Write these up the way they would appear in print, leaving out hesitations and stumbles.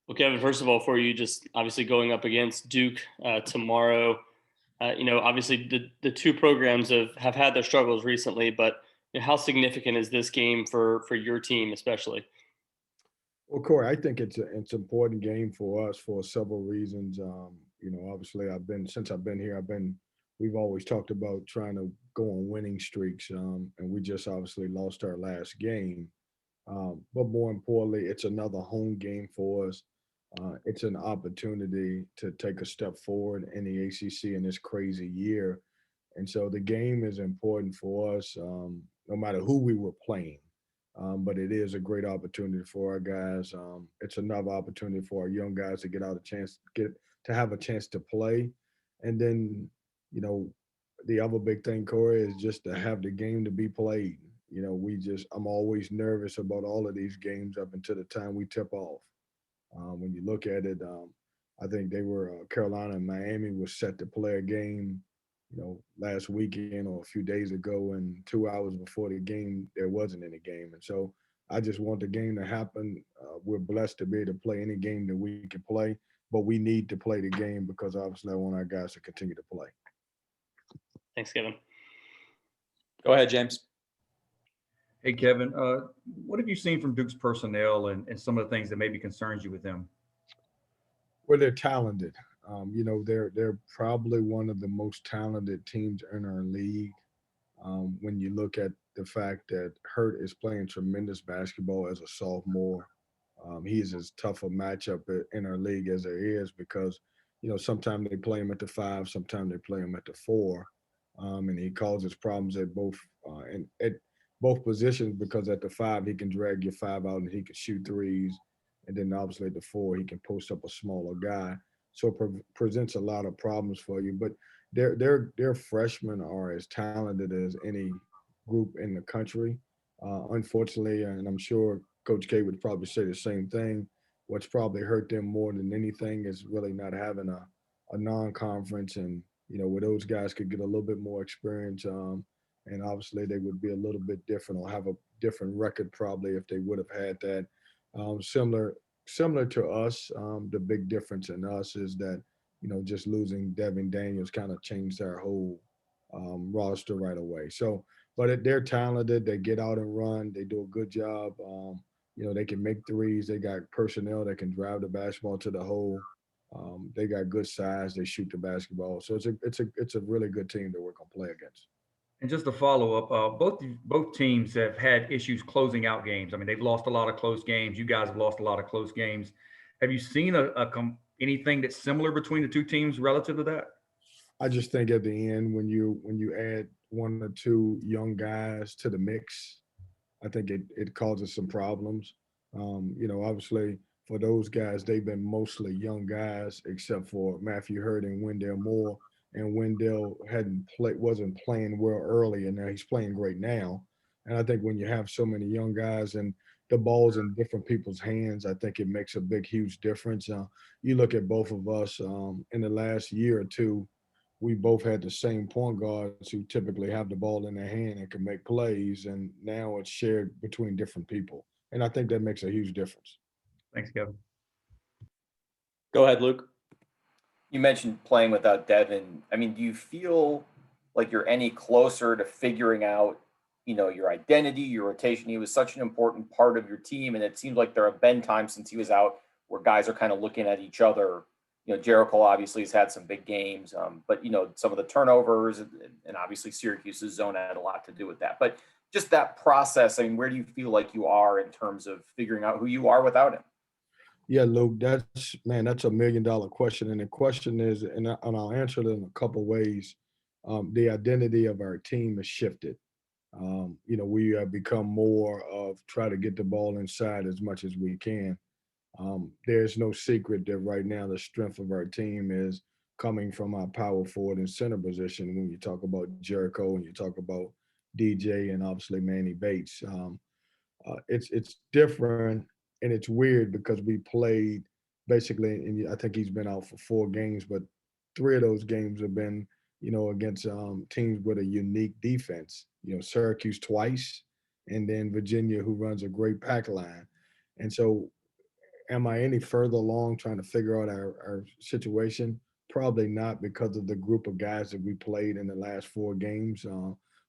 Well, Kevin, first of all, for you, just obviously going up against Duke tomorrow, obviously the two programs have had their struggles recently, but how significant is this game for your team, especially? Well, Corey, I think it's an important game for us for several reasons. Obviously, I've been here. We've always talked about trying to go on winning streaks, and we just obviously lost our last game. But more importantly, it's another home game for us. It's an opportunity to take a step forward in the ACC in this crazy year, and so the game is important for us, no matter who we were playing. But it is a great opportunity for our guys. It's another opportunity for our young guys to get to have a chance to play, and then you know the other big thing, Corey, is just to have the game to be played. I'm always nervous about all of these games up until the time we tip off. When you look at it, I think they were Carolina and Miami was set to play a game, last weekend or a few days ago, and 2 hours before the game, there wasn't any game, and so I just want the game to happen. We're blessed to be able to play any game that we can play, but we need to play the game because obviously I want our guys to continue to play. Thanks, Kevin. Go ahead, James. Hey, Kevin, what have you seen from Duke's personnel and some of the things that maybe concerns you with them? Well, they're talented. They're probably one of the most talented teams in our league. When you look at the fact that Hurt is playing tremendous basketball as a sophomore, he is as tough a matchup in our league as there is because, sometimes they play him at the five, sometimes they play him at the four, and he causes problems at both positions because at the five he can drag your five out and he can shoot threes, and then obviously at the four he can post up a smaller guy, so it presents a lot of problems for you. But their freshmen are as talented as any group in the country. Unfortunately, and I'm sure Coach K would probably say the same thing. What's probably hurt them more than anything is really not having a non-conference, and where those guys could get a little bit more experience. And obviously, they would be a little bit different or have a different record probably if they would have had that. Similar to us, the big difference in us is that just losing Devin Daniels kind of changed our whole roster right away. So, but they're talented. They get out and run. They do a good job. They can make threes. They got personnel that can drive the basketball to the hole. They got good size. They shoot the basketball. So it's a really good team that we're gonna play against. And just to follow up, both teams have had issues closing out games. I mean, they've lost a lot of close games. You guys have lost a lot of close games. Have you seen anything that's similar between the two teams relative to that? I just think at the end when you add one or two young guys to the mix, I think it causes some problems. Obviously for those guys, they've been mostly young guys, except for Matthew Hurd and Wendell Moore. And Wendell wasn't playing well early, and now he's playing great now. And I think when you have so many young guys and the ball's in different people's hands, I think it makes a big, huge difference. You look at both of us in the last year or two, we both had the same point guards who typically have the ball in their hand and can make plays, and now it's shared between different people. And I think that makes a huge difference. Thanks, Kevin. Go ahead, Luke. You mentioned playing without Devin. I mean, do you feel like you're any closer to figuring out, your identity, your rotation? He was such an important part of your team, and it seems like there have been times since he was out where guys are kind of looking at each other. Jericho obviously has had some big games, but some of the turnovers and obviously Syracuse's zone had a lot to do with that. But just that process, I mean, where do you feel like you are in terms of figuring out who you are without him? Yeah, Luke, that's $1 million question, and the question is, and I'll answer it in a couple ways. The identity of our team has shifted. We have become more of try to get the ball inside as much as we can. There's no secret that right now the strength of our team is coming from our power forward and center position. When you talk about Jericho and you talk about DJ and obviously Manny Bates, it's different and it's weird because we played basically, and I think he's been out for 4 games, but 3 of those games have been against teams with a unique defense. Syracuse twice, and then Virginia, who runs a great pack line, and so am I any further along trying to figure out our situation? Probably not, because of the group of guys that we played in the last 4 games.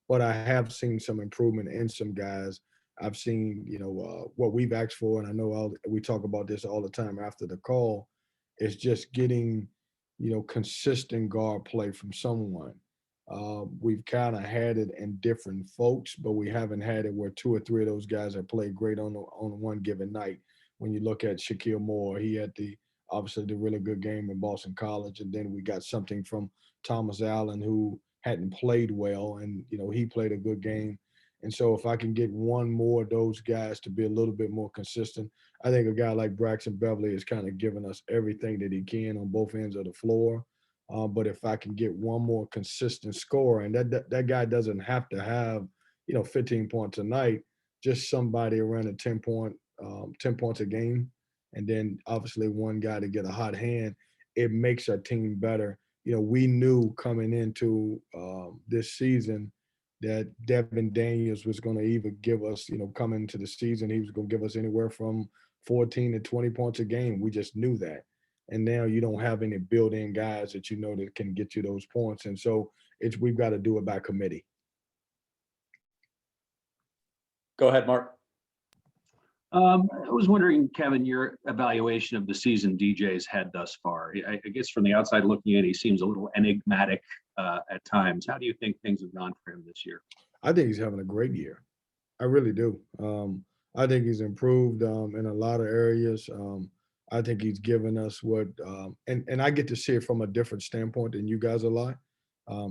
But I have seen some improvement in some guys. I've seen, what we've asked for, and I know we talk about this all the time after the call, is just getting, consistent guard play from someone. We've kind of had it in different folks, but we haven't had it where 2 or 3 of those guys have played great on one given night. When you look at Shaquille Moore, he had obviously the really good game in Boston College, and then we got something from Thomas Allen, who hadn't played well, and he played a good game. And so if I can get one more of those guys to be a little bit more consistent, I think a guy like Braxton Beverly has kind of given us everything that he can on both ends of the floor. But if I can get one more consistent scorer, and that guy doesn't have to have 15 points a night, just somebody around a 10 points a game, and then obviously one guy to get a hot hand, it makes our team better. We knew coming into this season that Devin Daniels was going to either give us, coming into the season, he was going to give us anywhere from 14 to 20 points a game. We just knew that. And now you don't have any built-in guys that that can get you those points. And so we've got to do it by committee. Go ahead, Mark. I was wondering, Kevin, your evaluation of the season DJ's had thus far. I guess from the outside looking in, he seems a little enigmatic at times. How do you think things have gone for him this year? I think he's having a great year. I really do. I think he's improved in a lot of areas. I think he's given us and I get to see it from a different standpoint than you guys a lot.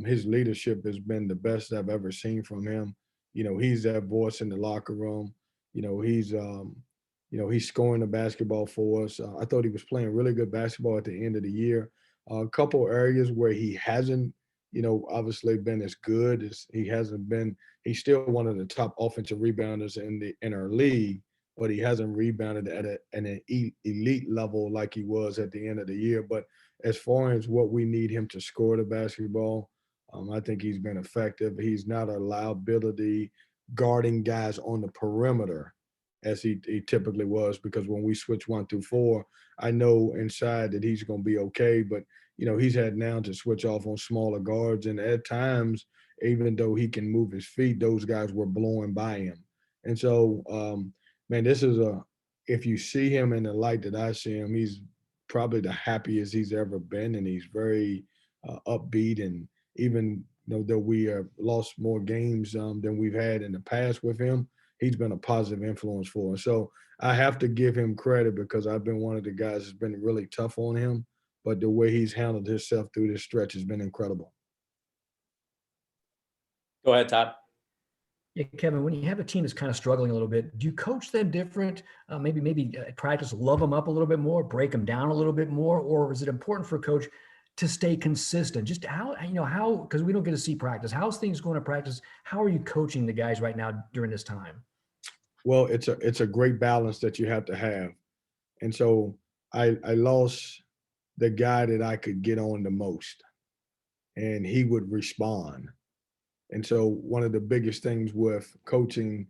His leadership has been the best I've ever seen from him. He's that voice in the locker room. He's scoring the basketball for us. I thought he was playing really good basketball at the end of the year. A couple areas where he hasn't, obviously been as good as he hasn't been. He's still one of the top offensive rebounders in our league, but he hasn't rebounded at an elite level like he was at the end of the year. But as far as what we need him to score the basketball, I think he's been effective. He's not a liability guarding guys on the perimeter as he typically was, because when we switch 1 through 4, I know inside that he's going to be okay. But, he's had now to switch off on smaller guards. And at times, even though he can move his feet, those guys were blowing by him. And so, man, if you see him in the light that I see him, he's probably the happiest he's ever been. And he's very upbeat. And even though we have lost more games than we've had in the past with him, he's been a positive influence for us. So I have to give him credit, because I've been one of the guys that's been really tough on him. But the way he's handled himself through this stretch has been incredible. Go ahead, Todd. Yeah, Kevin, when you have a team that's kind of struggling a little bit, do you coach them different? Maybe practice, love them up a little bit more, break them down a little bit more, or is it important for a coach to stay consistent? Just how, because we don't get to see practice. How's things going to practice? How are you coaching the guys right now during this time? Well, it's a great balance that you have to have. And so I lost the guy that I could get on the most, and he would respond. And so one of the biggest things with coaching,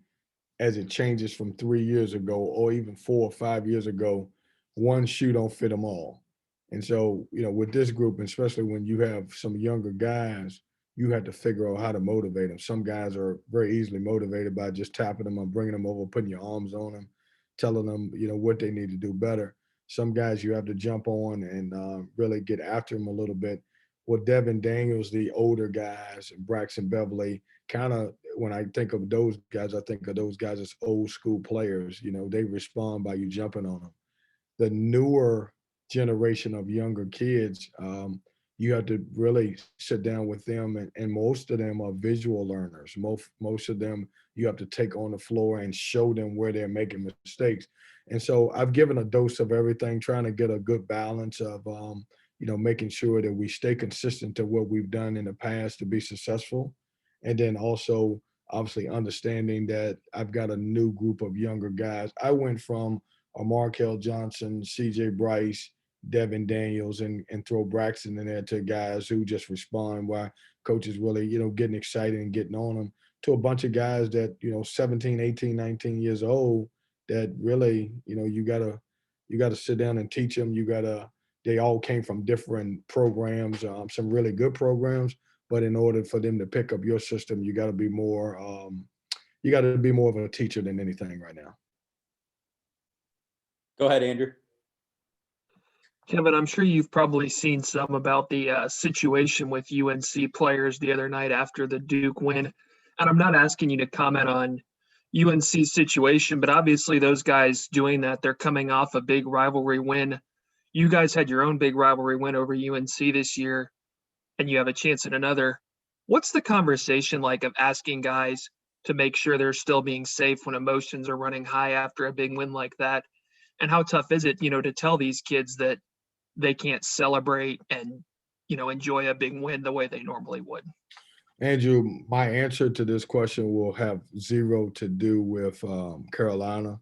as it changes from 3 years ago or even 4 or 5 years ago, one shoe don't fit them all. And so, with this group, and especially when you have some younger guys, you have to figure out how to motivate them. Some guys are very easily motivated by just tapping them or bringing them over, putting your arms on them, telling them, what they need to do better. Some guys you have to jump on and really get after them a little bit. Well, Devin Daniels, the older guys, and Braxton Beverly, kind of, when I think of those guys, I think of those guys as old school players. They respond by you jumping on them. The newer generation of younger kids, you have to really sit down with them, and most of them are visual learners. Most of them you have to take on the floor and show them where they're making mistakes. And so I've given a dose of everything, trying to get a good balance of making sure that we stay consistent to what we've done in the past to be successful, and then also obviously understanding that I've got a new group of younger guys. I went from a Markel Johnson, CJ Bryce, Devin Daniels, and throw Braxton in there, to guys who just respond while coaches really, getting excited and getting on them, to a bunch of guys that, 17, 18, 19 years old, that really, you You got to sit down and teach them. They all came from different programs, some really good programs, but in order for them to pick up your system, you got to be more of a teacher than anything right now. Go ahead, Andrew. Kevin, I'm sure you've probably seen some about the situation with UNC players the other night after the Duke win. And I'm not asking you to comment on UNC's situation, but obviously those guys doing that, they're coming off a big rivalry win. You guys had your own big rivalry win over UNC this year, and you have a chance at another. What's the conversation like of asking guys to make sure they're still being safe when emotions are running high after a big win like that? And how tough is it, to tell these kids that they can't celebrate and, enjoy a big win the way they normally would? Andrew, my answer to this question will have zero to do with Carolina,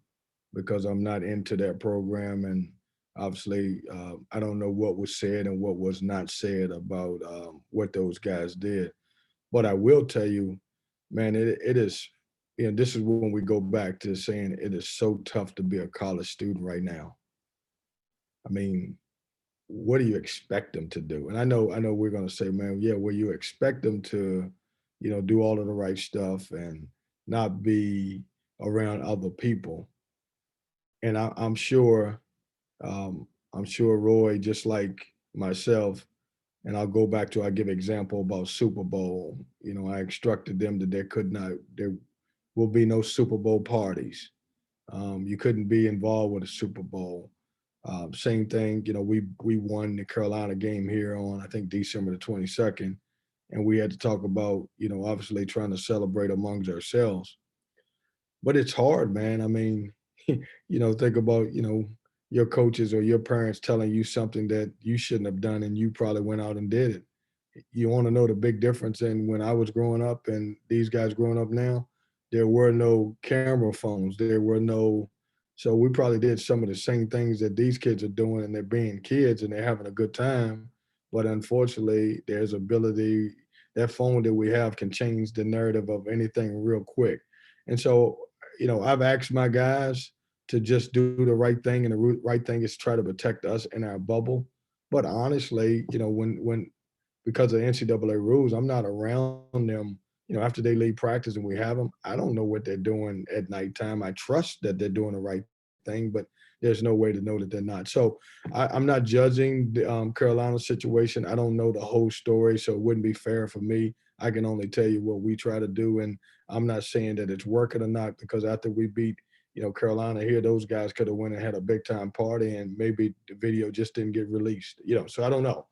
because I'm not into that program. And obviously, I don't know what was said and what was not said about what those guys did. But I will tell you, man, it is, this is when we go back to saying it is so tough to be a college student right now. I mean, what do you expect them to do? And I know we're going to say, man, yeah, well, you expect them to, do all of the right stuff and not be around other people. And I'm sure Roy, just like myself, and I'll go back to, I give example about Super Bowl. I instructed them that there will be no Super Bowl parties. You couldn't be involved with a Super Bowl. Same thing, we won the Carolina game here on, I think, December the 22nd. And we had to talk about, obviously trying to celebrate amongst ourselves. But it's hard, man. I mean, think about, your coaches or your parents telling you something that you shouldn't have done and you probably went out and did it. You want to know the big difference in when I was growing up and these guys growing up now? There were no camera phones. So we probably did some of the same things that these kids are doing, and they're being kids and they're having a good time. But unfortunately, that phone that we have can change the narrative of anything real quick. And so, I've asked my guys to just do the right thing, and the right thing is try to protect us in our bubble. But honestly, when because of NCAA rules, I'm not around them. After they leave practice and we have them, I don't know what they're doing at nighttime. I trust that they're doing the right thing, but there's no way to know that they're not. So I'm not judging the Carolina situation. I don't know the whole story, so it wouldn't be fair for me. I can only tell you what we try to do, and I'm not saying that it's working or not, because after we beat Carolina here, those guys could have went and had a big time party, and maybe the video just didn't get released. So I don't know.